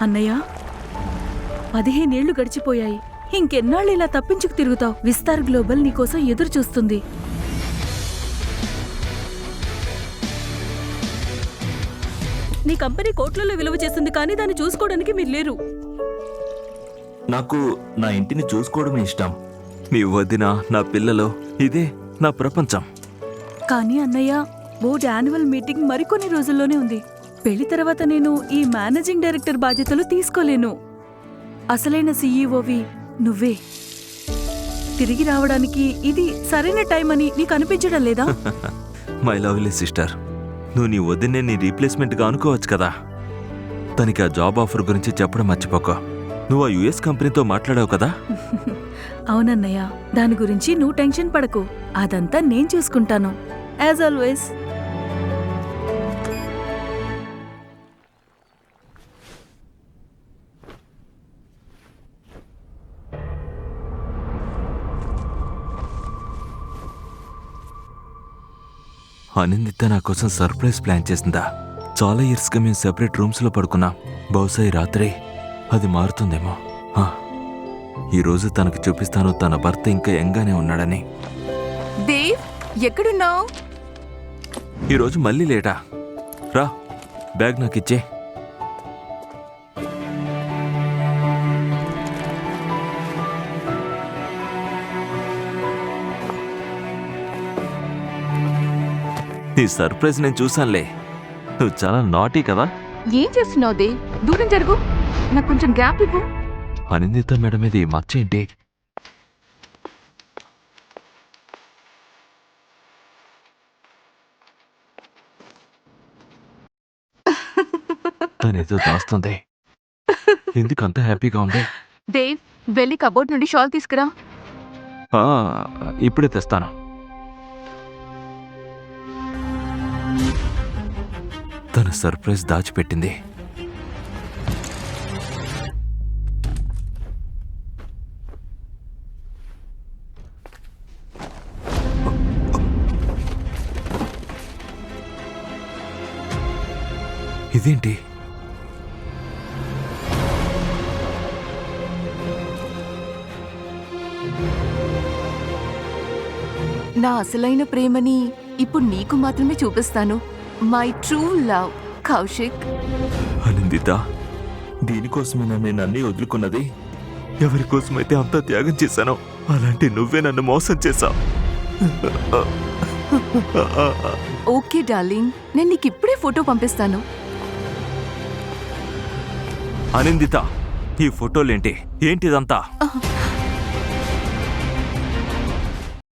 అన్నయ్య 15 ఏళ్లు గడిచిపోయాయి. ఇంకెన్నాళ్ళు ఇలా తప్పించుకు తిరుగుతావు? విస్తార్ గ్లోబల్ నీకోసం ఎదురు చూస్తుంది. నీ కంపెనీ కోట్లలో విలువ చేస్తుంది, కానీ దాన్ని చూసుకోవడానికి మీరు లేరు. నాకు నా ఇంటిని చూసుకోవడమే ఇష్టం. మీ వదిన, నా పిల్లలు, ఇదే నా ప్రపంచం. కానీ అన్నయ్య, బోర్డ్ యాన్యువల్ మీటింగ్ మరికొన్ని రోజుల్లోనే ఉంది. పెళ్లి తర్వాత నేను ఈ మేనేజింగ్ డైరెక్టర్ బాధ్యతలు తీసుకోలేను. అసలైన సీఈఓవి నువ్వే. తిరిగి రావడానికి ఇది సరైన టైం అని నీకు అనిపించడం లేదా? మై లవ్లీ సిస్టర్, నువ్వు నీ వదిన్నే నీ రీప్లేస్మెంట్గా అనుకోవచ్చు కదా. తనకి ఆ జాబ్ ఆఫర్ గురించి చెప్పడం మర్చిపోకో. నువ్వు ఆ యుఎస్ కంపెనీతో మాట్లాడావు కదా? అవునన్నయ్య, దాని గురించి నువ్వు టెన్షన్ పడకు. అదంతా నేను చూసుకుంటాను. As always. అనిందిత నా కోసం సర్ప్రైజ్ ప్లాన్ చేసిందా? చాలా ఇయర్స్గా మేము సెపరేట్ రూమ్స్లో పడుకున్నాం. బహుశా ఈ రాత్రి అది మారుతుందేమో. ఈరోజు తనకు చూపిస్తాను తన భర్త ఇంకా యంగానే ఉన్నాడని. దేవ్, ఎక్కడున్నావు? ఈరోజు మళ్ళీ లేటా? రా, బ్యాగ్ నాకు ఇచ్చే. నీ సర్ప్రైజ్ నేను చూశానులే. నువ్వు చాలా నాటీ కదా. ఏం చేస్తున్నావు దేవ్? దూరం జరుగు, నాకు కొంచెం గ్యాప్ ఇవ్వు. అనిందిత మేడం మీద ఈ మచ్చ ఏంటి? తనేదో దాస్తుంది. ఎందుకంత హ్యాపీగా ఉంది? దేవ్, వెళ్ళి కబోర్డ్ నుండి షాల్ తీసుకురా. ఇప్పుడే తెస్తాను. తన సర్ప్రైజ్ దాచిపెట్టింది. ఇదేంటి? నా అసలైన ప్రేమని ఇప్పుడు నీకు మాత్రమే చూపిస్తాను. My true love, Kaushik. Anindita, దీనికోసమేనా నేను అన్నీ వదులుకున్నది? ఎవరి కోసమైతే అంతా త్యాగం చేశానో అలాంటి నువ్వే నన్ను మోసం చేశావు. ఓకే డార్లింగ్, నేను నీకు ఇప్పుడే ఫోటో పంపిస్తాను. అనిందిత, ఈ ఫోటోలేంటి? ఏంటిదంతా?